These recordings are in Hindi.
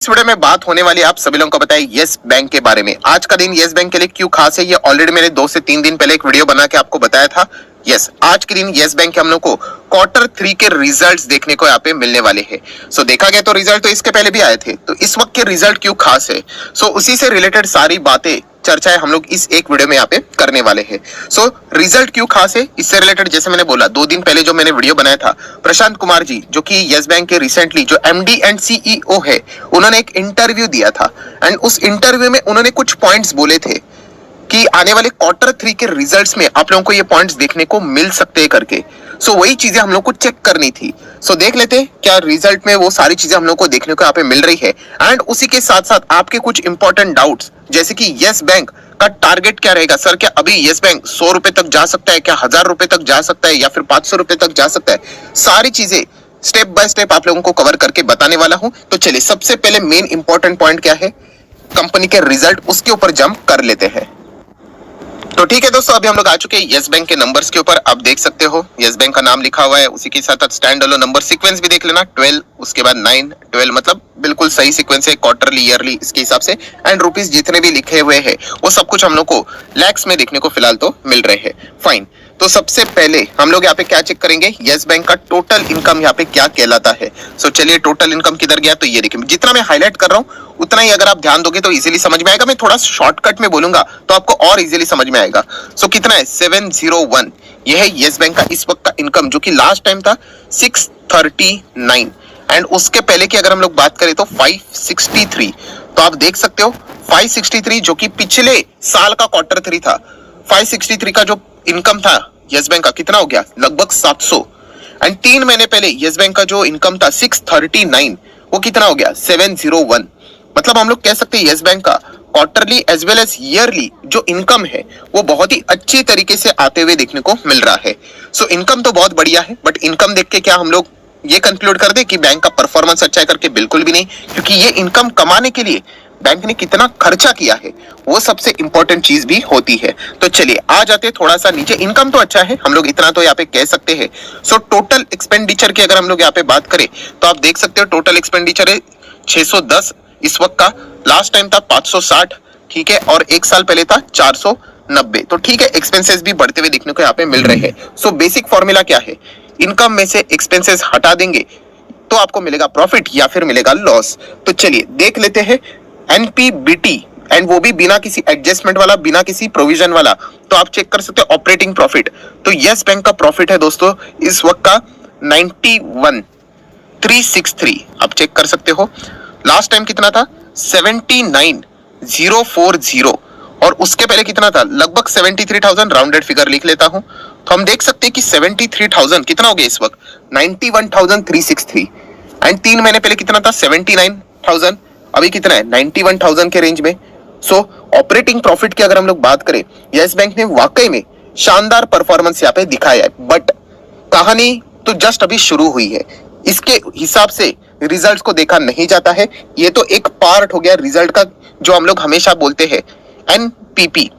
इस वीडियो में बात होने वाली आप सभी लोगों को बताए यस बैंक के बारे में। आज का दिन यस बैंक के लिए क्यों खास है, ये ऑलरेडी मैंने 2 से 3 दिन पहले एक वीडियो बना के आपको बताया था। यस, आज के दिन यस बैंक के हम लोग को Q3 के रिजल्ट्स देखने को यहाँ पे मिलने वाले हैं। सो देखा गया तो रिजल्ट तो इसके पहले भी आए थे, तो इस वक्त के रिजल्ट क्यों खास है, सो उसी से रिलेटेड सारी बातें चर्चाएं हम लोग इस एक वीडियो में यहाँ पे करने वाले हैं। सो रिजल्ट क्यों खास है, इससे रिलेटेड जैसे मैंने बोला 2 दिन पहले जो मैंने वीडियो बनाया था, प्रशांत कुमार जी जो कि यस बैंक के रिसेंटली जो MD एंड CEO है, उन्होंने एक इंटरव्यू दिया था एंड उस इंटरव्यू में उन्होंने कुछ पॉइंट्स बोले थे कि आने वाले Q3 के रिजल्ट्स में आप लोगों को ये पॉइंट्स देखने को मिल सकते हैं करके। सो वही चीजें हम लोग को चेक करनी थी। सो देख लेते हैं क्या रिजल्ट में वो सारी चीजें हम लोग को देखने को यहाँ पे मिल रही है। एंड उसी के साथ साथ आपके कुछ इंपॉर्टेंट डाउट्स, जैसे कि यस बैंक का टारगेट क्या रहेगा, सर क्या अभी यस बैंक 100 रुपए तक जा सकता है, क्या 1000 रुपए तक जा सकता है, या फिर 500 रुपए तक जा सकता है, सारी चीजें स्टेप बाय स्टेप आप लोगों को कवर करके बताने वाला हूं। तो चलिए सबसे पहले मेन इंपॉर्टेंट पॉइंट क्या है, कंपनी के रिजल्ट, उसके ऊपर जंप कर लेते हैं। तो ठीक है दोस्तों, अभी हम लोग आ चुके हैं यस बैंक के नंबर्स के ऊपर। आप देख सकते हो यस बैंक का नाम लिखा हुआ है, उसी के साथ स्टैंड अलोन नंबर सीक्वेंस भी देख लेना, 12 उसके बाद 9 12, मतलब बिल्कुल सही सीक्वेंस है, क्वार्टरली ईयरली इसके हिसाब से। एंड रुपीस जितने भी लिखे हुए हैं वो सब कुछ हम लोग को लैक्स में देखने को फिलहाल तो मिल रहे हैं। फाइन, तो सबसे पहले हम लोग यहाँ पे क्या चेक करेंगे, यस बैंक का टोटल इनकम यहाँ पे क्या कहलाता है। सो चलिए टोटल इनकम किधर गया, तो ये देखिए जितना मैं हाईलाइट कर रहा हूँ उतना ही अगर आप ध्यान दोगे तो इजीली समझ में आएगा। मैं थोड़ा शॉर्टकट में बोलूंगा तो आपको और इजीली समझ में आएगा। सो कितना है 701, ये है यस बैंक का इस वक्त का इनकम, जो कि लास्ट टाइम था 639। एंड उसके पहले की अगर हम लोग बात करें तो 563। तो आप देख सकते हो 563 जो कि पिछले साल का Q3 था, 563 का जो इनकम था यस बैंक का कितना हो गया, लगभग 700। एंड 3 महीने पहले यस बैंक का जो इनकम था 639, वो कितना हो गया 701। मतलब हम लोग कह सकते हैं यस बैंक का quarterly as well as yearly जो इनकम है वो बहुत ही अच्छी तरीके से आते हुए देखने को मिल रहा है। सो इनकम तो बहुत बढ़िया है, बट इनकम देख के क्या हम लोग ये कंक्लूड कर दे कि बैंक का परफॉर्मेंस अच्छा है करके, बिल्कुल भी नहीं। क्योंकि ये इनकम कमाने के लिए बैंक ने कितना खर्चा किया है वो सबसे इंपॉर्टेंट चीज भी होती है। तो चलिए आ जाते हैं थोड़ा सा नीचे। इनकम तो अच्छा है, हम लोग इतना तो यहाँ पे कह सकते हैं। सो टोटल एक्सपेंडिचर की अगर हम लोग यहाँ पे बात करें तो आप देख सकते हो टोटल एक्सपेंडिचर है 610 इस वक्त का, लास्ट टाइम था 560, ठीक है, और एक साल पहले था 490। तो ठीक है, एक्सपेंसेस भी बढ़ते हुए देखने को यहाँ पे मिल रहे हैं। सो बेसिक फॉर्मूला क्या है, इनकम में से एक्सपेंसेस हटा देंगे तो आपको मिलेगा प्रॉफिट या फिर मिलेगा लॉस। तो चलिए देख लेते हैं NPBT, एंड वो भी बिना किसी एडजस्टमेंट वाला, बिना किसी प्रोविजन वाला। तो आप चेक कर सकते हो ऑपरेटिंग प्रॉफिट। तो यस बैंक का प्रॉफिट है दोस्तों इस वक्त का 91,363, आप चेक कर सकते हो। लास्ट टाइम कितना था 79,040, और उसके पहले कितना था, लगभग 73,000, राउंडेड फिगर लिख लेता हूं। तो हम देख सकते हैं कि 73,000 कितना हो गया इस वक्त 91,363। एंड 3 महीने पहले कितना था 79,000, अभी कितना है 91,000 के रेंज में। सो ऑपरेटिंग प्रॉफिट की अगर हम लोग बात करें, यस बैंक ने वाकई में शानदार परफॉर्मेंस यहाँ पे दिखाया है, बट कहानी तो जस्ट अभी शुरू हुई है। इसके हिसाब से रिजल्ट्स को देखा नहीं जाता है, ये तो एक पार्ट हो गया रिजल्ट का, जो हम लोग हमेशा बोलते हैं एनपीपी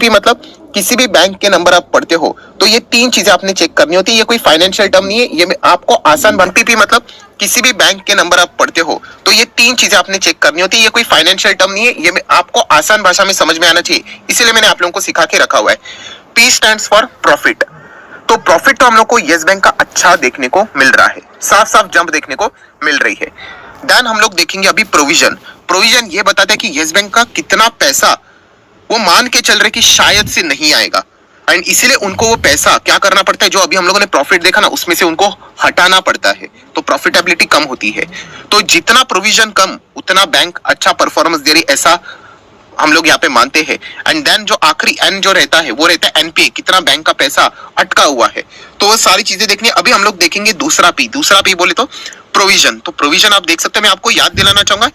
मतलब किसी भी बैंक के नंबर आप पढ़ते हो तो ये 3 चीजें आपने चेक करनी होती है। ये कोई फाइनेंशियल टर्म नहीं है, ये आपको आसान, एनपीपी मतलब किसी भी बैंक के नंबर आप पढ़ते हो तो ये 3 चीजें आपने चेक करनी होती है। ये कोई फाइनेंशियल टर्म नहीं है, ये आपको आसान भाषा में समझ में आना चाहिए, इसीलिए मैंने आप लोगों को सिखा के रखा हुआ है। P stands for profit. तो प्रॉफिट तो हम लोग को यस बैंक का अच्छा देखने को मिल रहा है, साफ साफ जंप देखने को मिल रही है। देन हम लोग देखेंगे अभी प्रोविजन। प्रोविजन ये बताता है कि यस बैंक का कितना पैसा वो मान के चल रहे कि शायद से नहीं आएगा, एंड इसीलिए उनको वो पैसा क्या करना पड़ता है, जो अभी हम लोगों ने प्रॉफिट देखा ना उसमें से उनको हटाना पड़ता है, तो प्रॉफिटेबिलिटी कम होती है। तो जितना प्रोविजन कम उतना बैंक अच्छा परफॉर्मेंस दे रही, ऐसा हम लोग यहाँ पे मानते हैं। एंड देन जो आखिरी एन जो रहता है वो रहता है एनपीए, कितना बैंक का पैसा अटका हुआ है। तो वो सारी चीजें देखनी है। अभी हम लोग देखेंगे दूसरा पी बोले तो प्रोविजन। तो प्रोविजन आप देख सकते हैं, मैं आपको याद दिलाना चाहूंगा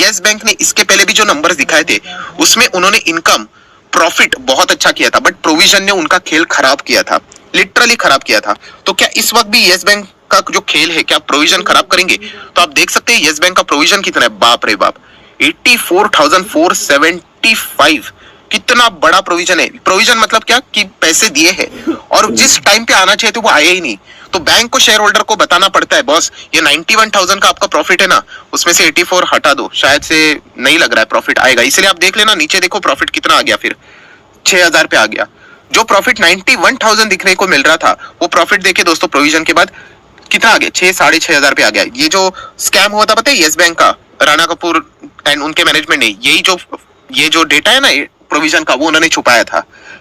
यस बैंक ने इसके पहले भी जो नंबर्स दिखाए थे उसमें उन्होंने इनकम प्रॉफिट बहुत अच्छा किया था, बट प्रोविजन ने उनका खेल खराब किया था, लिटरली खराब किया था। तो क्या इस वक्त भी यस बैंक का जो खेल है क्या प्रोविजन खराब करेंगे? तो आप देख सकते हैं यस बैंक का प्रोविजन कितना है, बाप रे बाप 84,475, कितना बड़ा प्रोविजन है। प्रोविजन मतलब क्या कि पैसे दिए हैं और जिस टाइम पे आना चाहिए थे वो आया ही नहीं। तो बैंक को शेयर होल्डर को बताना पड़ता है, बॉस ये 91,000 का आपका प्रॉफिट है ना, उसमें से 84 हटा दो, शायद से नहीं लग रहा है प्रॉफिट आएगा। इसलिए आप देख लेना नीचे देखो प्रॉफिट कितना आ गया, फिर 6,000 पे आ गया। जो प्रॉफिट 91,000 दिखने को मिल रहा था वो प्रॉफिट देखे दोस्तों प्रोविजन के बाद कितना आ गया, 6,500 पे आ गया। ये जो स्कैम हुआ था पता है येस बैंक का, राणा कपूर एंड उनके मैनेजमेंट ने ये जो डेटा है ना प्रोविजन का वो उन्होंने छुपाया था,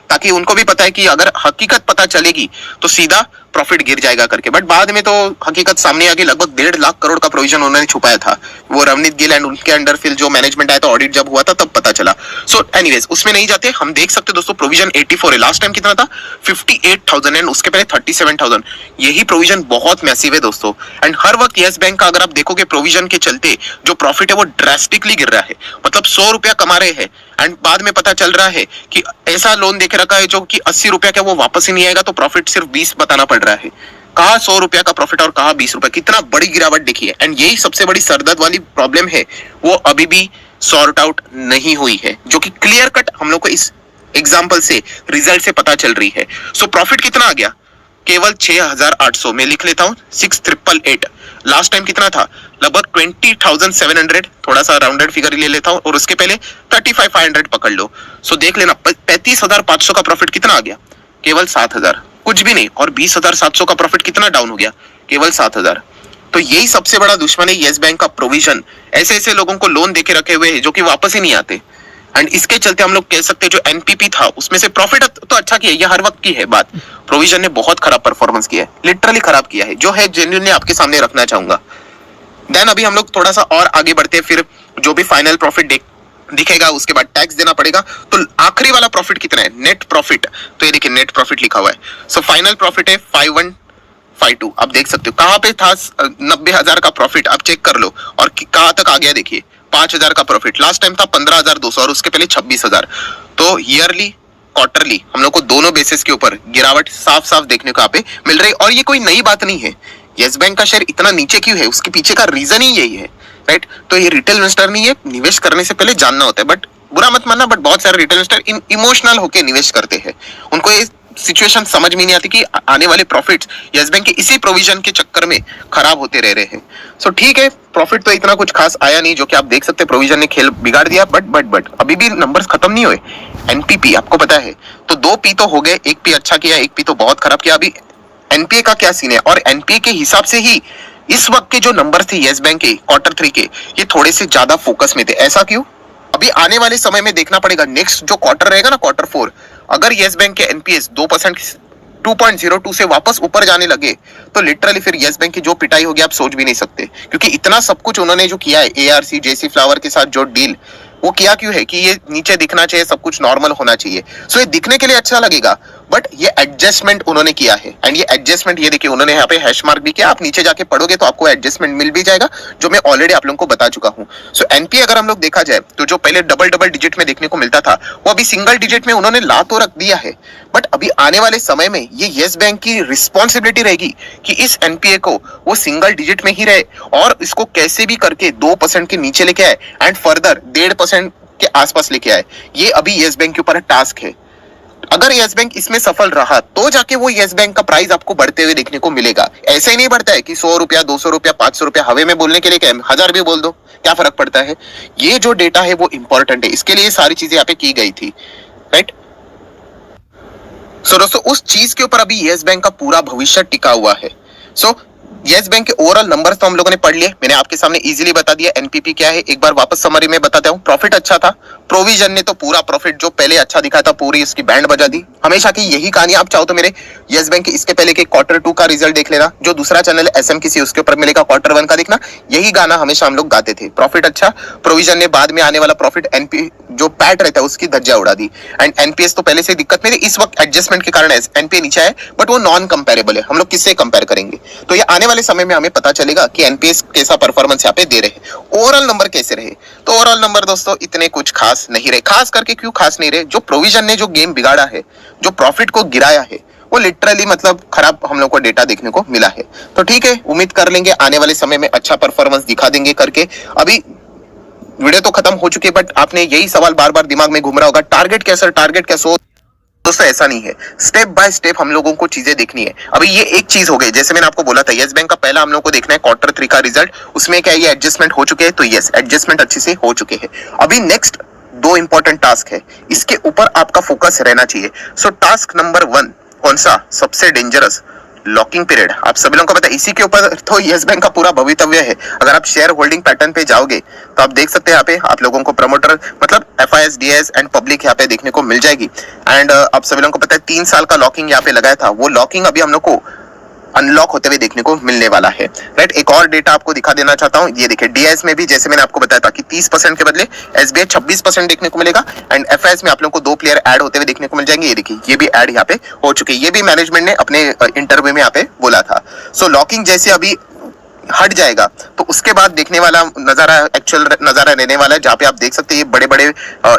ताकि उनको भी पता है कि अगर हकीकत पता चलेगी तो सीधा प्रॉफिट गिर जाएगा करके। बट बाद में तो हकीकत सामने आ गई, लगभग 1.5 लाख करोड़ का प्रोविजन उन्होंने छुपाया था। वो रवनीत गिल एंड उनके अंडर फिर जो मैनेजमेंट आया था, ऑडिट जब हुआ था तब पता चला। सो एनीवेज उसमें नहीं जाते, हम देख सकते दोस्तों प्रोविजन 84 है। लास्ट टाइम कितना था 58,000 एंड उसके पहले 37,000। यही प्रोविजन बहुत मैसिव है दोस्तों। एंड हर वक्त येस बैंक का अगर आप देखोगे प्रोविजन के चलते जो प्रॉफिट है वो ड्रास्टिकली गिर रहा है। मतलब 100 रुपया कमा रहे हैं एंड बाद में पता चल रहा है कि ऐसा लोन देके रखा है जो कि 80 रुपया का वो वापस ही नहीं आएगा, तो प्रॉफिट सिर्फ 20 बताना पड़ रहा है। कहा 100 रुपया का प्रॉफिट और कहा 20 रुपया, कितना बड़ी गिरावट देखी है। एंड यही सबसे बड़ी सरदर्द वाली प्रॉब्लम है, वो अभी भी सॉर्ट आउट नहीं हुई है, जो कि क्लियर कट हम लोग को इस एग्जाम्पल से रिजल्ट से पता चल रही है। सो प्रॉफिट कितना आ गया, केवल 6,800 में लिख लेता हूं 6,888। लास्ट टाइम कितना था, लगभग 20,700, थोड़ा सा राउंडेड फिगर ले लेता हूं, और उसके पहले 35,500 पकड़ लो। सो देख लेना 35,500 का प्रॉफिट कितना आ गया, केवल 7,000, कुछ भी नहीं। और 20,700 का प्रॉफिट कितना डाउन हो गया, केवल 7,000। तो यही सबसे बड़ा दुश्मन है येस बैंक का प्रोविजन। ऐसे ऐसे लोगों को लोन देके रखे हुए हैं जो कि वापस ही नहीं आते। एंड इसके चलते हम लोग कह सकते हैं जो एनपीपी था उसमें से प्रॉफिट तो अच्छा किया, ये हर वक्त की है बात, प्रोविजन ने बहुत खराब परफॉर्मेंस किया है, लिटरली खराब किया है, जो है जेन्युइनली आपके सामने रखना चाहूंगा। देन अभी हम लोग थोड़ा सा और आगे बढ़ते हैं, फिर जो भी फाइनल प्रॉफिट दिखेगा उसके बाद टैक्स देना पड़ेगा। तो आखिरी वाला प्रॉफिट कितना है, नेट प्रॉफिट, तो ये देखिए नेट प्रॉफिट लिखा हुआ है। सो फाइनल प्रॉफिट है 5152। आप देख सकते हो कहां पे था 90,000 का प्रॉफिट, आप चेक कर लो, और कहां तक आ गया देखिए 5,000 का प्रॉफिट। लास्ट टाइम था 15,200 और उसके पहले 26,000। तो ईयरली क्वार्टरली हम लोग को दोनों बेसिस के ऊपर गिरावट साफ साफ देखने को यहाँ पे मिल रही है। और ये कोई नई बात नहीं है, येस बैंक का शेयर इतना नीचे क्यों है उसके पीछे का रीजन ही यही है, राइट। तो ये रिटेल इन्वेस्टर नहीं है, निवेश करने से पहले जानना होता है। बट बुरा मत मानना, बट बहुत सारे रिटेल इन्वेस्टर इमोशनल होकर निवेश करते हैं, उनको ये सिचुएशन समझ में नहीं आती कि आने वाले प्रॉफिट्स येस बैंक के इसी प्रोविजन के चक्कर में खराब होते रह रहे हैं। सो ठीक है, प्रॉफिट तो इतना कुछ खास आया नहीं, जो कि आप देख सकते हैं प्रोविजन ने खेल बिगाड़ दिया। बट अभी भी नंबर्स खत्म नहीं हुए। एनपीपी आपको पता है, तो 2 पी तो हो गए, 1 पी अच्छा किया, 1 पी तो बहुत खराब किया। अभी एनपीए का क्या सीन है, और एनपीए के हिसाब से ही इस वक्त के जो नंबर थे येस बैंक के Q3 के, ये थोड़े से ज्यादा फोकस में थे। ऐसा क्यों, अभी आने वाले समय में देखना पड़ेगा। नेक्स्ट जो क्वार्टर रहेगा ना, Q4, अगर येस बैंक के एनपीएस 2% 2.02 से वापस ऊपर जाने लगे तो लिटरली फिर येस बैंक की जो पिटाई होगी आप सोच भी नहीं सकते। क्योंकि इतना सब कुछ उन्होंने जो किया है, एआरसी जेसी फ्लावर के साथ जो डील वो किया क्यों है कि ये नीचे दिखना चाहिए, सब कुछ नॉर्मल होना चाहिए। सो ये दिखने के लिए अच्छा लगेगा, बट ये एडजस्टमेंट उन्होंने किया है। एंड ये एडजस्टमेंट ये देखिए उन्होंने यहाँ पे हैश मार्क भी किया, आप नीचे जाके पढ़ोगे तो आपको एडजस्टमेंट मिल भी जाएगा, जो मैं ऑलरेडी आप लोगों को बता चुका हूँ। सो एनपीए अगर हम लोग देखा जाए तो जो पहले डबल डिजिट में देखने को मिलता था वो अभी सिंगल डिजिट में उन्होंने ला तो रख दिया है। बट अभी आने वाले समय में ये येस बैंक की रिस्पॉन्सिबिलिटी रहेगी कि इस एनपीए को वो सिंगल डिजिट में ही रहे और इसको कैसे भी करके 2% के नीचे लेके आए एंड फर्दर 1.5% के आसपास लेके आए। ये अभी येस बैंक के ऊपर टास्क है। अगर येस बैंक इसमें सफल रहा तो जाके वो येस बैंक का प्राइस आपको बढ़ते हुए देखने को मिलेगा। ऐसे ही नहीं बढ़ता है कि 100 रुपया 200 रुपया 500 रुपया हवे में बोलने के लिए क्या है, 1000 भी बोल दो, क्या फर्क पड़ता है। ये जो डेटा है वो इंपॉर्टेंट है, इसके लिए सारी चीजें यहाँ पे की गई थी, राइट। सो दोस्तों उस चीज के ऊपर अभी येस बैंक का पूरा भविष्य टिका हुआ है। सो येस बैंक के ओवरऑल नंबर्स तो हम लोगों ने पढ़ लिए, मैंने आपके सामने इजीली बता दिया एनपीपी क्या है। एक बार वापस समरी में बताता हूं। प्रॉफिट अच्छा था, प्रोविजन ने तो पूरा प्रॉफिट जो पहले अच्छा दिखा था पूरी इसकी बैंड बजा दी। हमेशा की यही कहानी, आप चाहो तो मेरे येस बैंक के इसके पहले के Q2 का रिजल्ट देख लेना, जो दूसरा चैनल SMKC उसके ऊपर मिलेगा Q1 का देखना। यही गाना हमेशा हम लोग गाते थे, प्रॉफिट अच्छा, प्रोविजन ने बाद में आने वाला प्रॉफिट एनपी जो पैट रहता है उसकी धज्जियां उड़ा दी। एंड एनपीएस तो पहले से दिक्कत में थी, इस वक्त एडजस्टमेंट के कारण एनपीए नीचे है, बट वो नॉन कंपेरेबल है, हम लोग किससे कंपेयर करेंगे। तो ये आने वाले समय में हमें पता चलेगा कि एनपीएस कैसा परफॉर्मेंस यहाँ पे दे रहे हैं, ओवरऑल नंबर कैसे रहे। तो ओवरऑल नंबर दोस्तों इतने कुछ खास नहीं रहे। खास करके क्यों खास नहीं रहे, जो प्रोविजन ने जो गेम बिगाड़ा है, जो प्रॉफिट को गिराया है, वो लिटरली मतलब खराब हम लोग को डेटा देखने को मिला है। तो ठीक है, उम्मीद कर लेंगे आने वाले समय में अच्छा परफॉर्मेंस दिखा देंगे करके। अभी वीडियो तो खत्म हो चुकी है, बट आपने यही सवाल बार बार दिमाग में घूम रहा होगा, टारगेट क्या सर, टारगेट क्या? सो दोस्तों ऐसा नहीं है, स्टेप बाय स्टेप हम लोगों को चीजें देखनी है। अभी ये एक चीज हो गई, जैसे मैंने आपको बोला था यस बैंक का पहला हम लोग को देखना है क्वार्टर 3 का रिजल्ट, उसमें क्या ये एडजस्टमेंट हो चुके हैं? तो यस, एडजस्टमेंट अच्छे से हो चुके हैं। अभी नेक्स्ट 2 इंपॉर्टेंट टास्क है, इसके ऊपर आपका फोकस रहना चाहिए। सो टास्क नंबर 1 कौन सा? सबसे डेंजरस, लॉकिंग पीरियड। आप सभी लोगों को पता है, इसी के ऊपर तो यस बैंक का पूरा भवितव्य है। अगर आप शेयर होल्डिंग पैटर्न पे जाओगे तो आप देख सकते हैं यहाँ पे आप लोगों को प्रमोटर मतलब एफआईएस, डीएस एंड पब्लिक यहाँ पे देखने को मिल जाएगी। एंड आप सभी लोगों को पता है 3 साल का लॉकिंग यहाँ पे लगाया था, वो लॉकिंग अभी हम लोग को अनलॉक होते हुए देखने को मिलने वाला है। राइट, एक और डेटा आपको दिखा देना चाहता हूं, ये देखिए डीएस में भी जैसे मैंने आपको बताया था कि 30% के बदले एसबीआई 26% देखने को मिलेगा, एंड एफआईएस में आप लोगों को 2 प्लेयर ऐड होते हुए देखने को मिल जाएंगे। ये देखिए ये भी ऐड यहाँ पे हो चुके हैं, ये भी मैनेजमेंट ने अपने इंटरव्यू में यहाँ पे बोला था। सो लॉकिंग जैसे अभी हट जाएगा तो उसके बाद देखने वाला नजारा, एक्चुअल नजारा रहने वाला है, जहाँ पे आप देख सकते हैं ये बड़े बड़े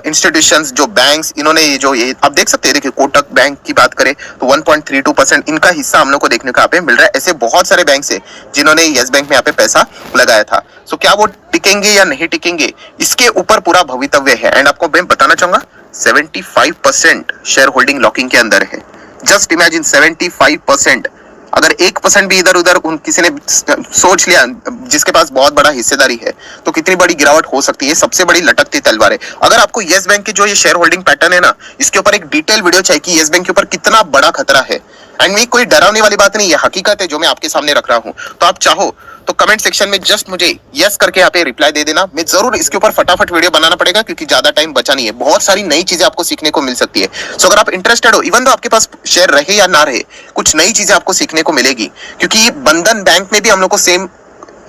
इंस्टीट्यूशंस जो बैंक्स, इन्होंने ये आप देख सकते हैं, देखिए कोटक बैंक की बात करें तो 1.32% इनका हिस्सा हम लोग को देखने को यहाँ पे मिल रहा है। ऐसे बहुत सारे बैंक है जिन्होंने यस बैंक में यहाँ पे पैसा लगाया था। सो क्या वो टिकेंगे या नहीं टिकेंगे, इसके ऊपर पूरा भवितव्य है। एंड आपको मैं बताना चाहूंगा 75% शेयर होल्डिंग लॉकिंग के अंदर है। Just imagine 75%। अगर 1% भी इधर उधर किसी ने सोच लिया जिसके पास बहुत बड़ा हिस्सेदारी है तो कितनी बड़ी गिरावट हो सकती है। सबसे बड़ी लटकती तलवार है। अगर आपको यस बैंक की जो ये शेयर होल्डिंग पैटर्न है ना, इसके ऊपर एक डिटेल वीडियो चाहिए कि यस बैंक के ऊपर कितना बड़ा खतरा है, एंड मैं कोई डरावने वाली बात नहीं, ये हकीकत है जो मैं आपके सामने रख रहा हूं। तो आप चाहो तो कमेंट सेक्शन में जस्ट मुझे यस करके यहाँ पे रिप्लाई दे देना। मैं जरूर इसके ऊपर फटाफट वीडियो बनाना पड़ेगा क्योंकि ज्यादा टाइम बचा नहीं है, बहुत सारी नई चीजें आपको सीखने को मिल सकती है। सो अगर आप इंटरेस्टेड हो, इवन तो आपके पास शेयर रहे या ना रहे, कुछ नई चीजें आपको सीखने को मिलेगी। क्योंकि बंधन बैंक में भी हम लोग को सेम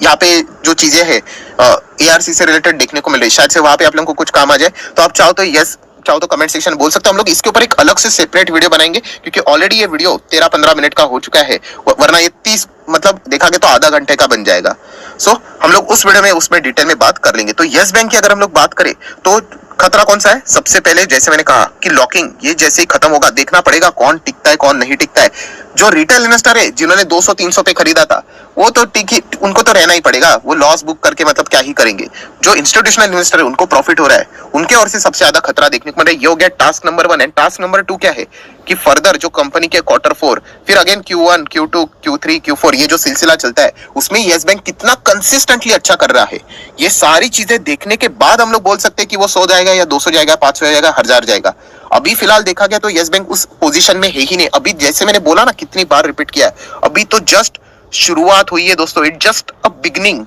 यहाँ पे जो चीजें है एआरसी से रिलेटेड देखने को मिल रही है, शायद से वहां पे आप लोगों को कुछ काम आ जाए। तो आप चाहो तो यस, चाहो तो कमेंट सेक्शन बोल सकते हो, हम लोग इसके ऊपर एक अलग से सेपरेट वीडियो बनाएंगे क्योंकि ऑलरेडी ये वीडियो 13-15 मिनट का हो चुका है, वरना ये 30 मतलब देखा गया तो आधा घंटे का बन जाएगा। सो हम लोग उस वीडियो में उसमें डिटेल में बात कर लेंगे। तो यस बैंक की अगर हम लोग बात करें तो खतरा कौन सा है? सबसे पहले जैसे मैंने कहा कि लॉकिंग ये जैसे ही खत्म होगा देखना पड़ेगा कौन टिकता है कौन नहीं टिकता है। जो रिटेल इन्वेस्टर है जिन्होंने 200-300 पे खरीदा था वो तो टिकी, उनको तो रहना ही पड़ेगा, वो लॉस बुक करके मतलब क्या ही करेंगे। जो इंस्टीट्यूशनल इन्वेस्टर है उनको प्रॉफिट हो रहा है, उनके और से सबसे ज्यादा खतरा देखने को मिल रहा है। ये हो गया task number 1। And task number 2 क्या है कि फर्दर जो कंपनी के क्वार्टर 4 फिर again Q1, Q2, Q3, Q4 ये जो सिलसिला चलता है उसमें यस बैंक कितना कंसिस्टेंटली अच्छा कर रहा है। ये सारी चीजें देखने के बाद हम लोग बोल सकते हैं कि वो 100 जाएगा या 200 जाएगा, 500 जाएगा, 1000 जाएगा। अभी फिलहाल देखा गया तो यस बैंक उस पोजीशन में है ही नहीं। अभी जैसे मैंने बोला ना, कितनी बार रिपीट किया, अभी तो जस्ट शुरुआत हुई है दोस्तों, इट जस्ट अ बिगनिंग।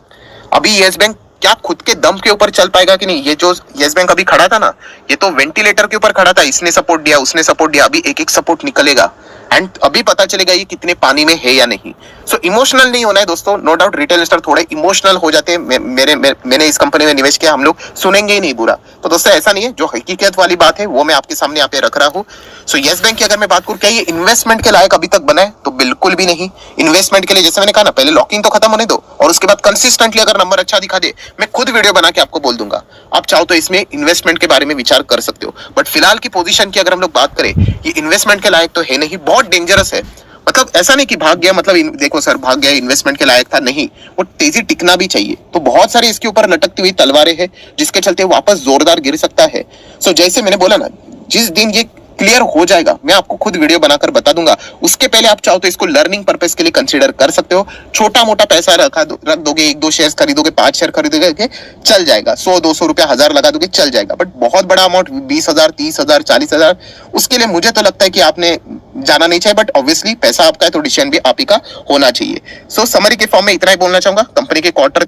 अभी यस बैंक क्या खुद के दम के ऊपर चल पाएगा कि नहीं? ये जो यस बैंक अभी खड़ा था ना, ये तो वेंटिलेटर के ऊपर खड़ा था, इसने सपोर्ट दिया उसने सपोर्ट दिया, अभी एक एक सपोर्ट निकलेगा एंड अभी पता चलेगा ये कितने पानी में है या नहीं। सो इमोशनल नहीं होना है दोस्तों, नो डाउट रिटेल इन्वेस्टर थोड़े इमोशनल हो जाते हैं। मैंने इस कंपनी में निवेश किया, हम लोग सुनेंगे ही नहीं बुरा। तो दोस्तों ऐसा नहीं है, जो हकीकत वाली बात है वो मैं आपके सामने यहाँ पे रख रहा हूँ। सो यस बैंक की अगर मैं बात करूँ, क्या ये इन्वेस्टमेंट के लायक अभी तक बना है? तो बिल्कुल भी नहीं। इन्वेस्टमेंट के लिए जैसे मैंने कहा ना, पहले लॉकिंग तो खत्म होने दो और उसके बाद कंसिस्टेंटली अगर नंबर अच्छा दिखा दे, मैं खुद वीडियो बना के आपको बोल दूंगा। आप चाहो तो इसमें इन्वेस्टमेंट के बारे में विचार कर सकते हो, बट फिलहाल की पोजीशन की अगर हम लोग बात करें, ये इन्वेस्टमेंट के लायक तो है नहीं, बहुत डेंजरस है। मतलब ऐसा नहीं कि भाग गया, मतलब देखो सर भाग गया, इन्वेस्टमेंट के लायक था, नहीं, वो तेजी टिकना भी चाहिए। तो बहुत सारे इसके ऊपर लटकती हुई तलवारें हैं जिसके चलते वापस जोरदार गिर सकता है। सो जैसे मैंने बोला ना, जिस दिन ये क्लियर हो जाएगा मैं आपको खुद वीडियो बनाकर बता दूंगा। उसके पहले आप चाहो तो इसको लर्निंग पर्पस के लिए कंसीडर कर सकते हो। छोटा मोटा पैसा रख दोगे, 1-2 शेयर खरीदोगे, 5 शेयर खरीदोगे, चल जाएगा। 100-200 रुपया, 1000 लगा दोगे, चल जाएगा। बट बहुत बड़ा अमाउंट 20,000, 30,000, 40,000, उसके लिए मुझे तो लगता है कि आपने जाना नहीं चाहिए। बट ऑब्वियसली पैसा आपका है तो डिसीजन भी आप ही का होना चाहिए। सो समरी के फॉर्म में इतना ही बोलना चाहूंगा। कंपनी के क्वार्टर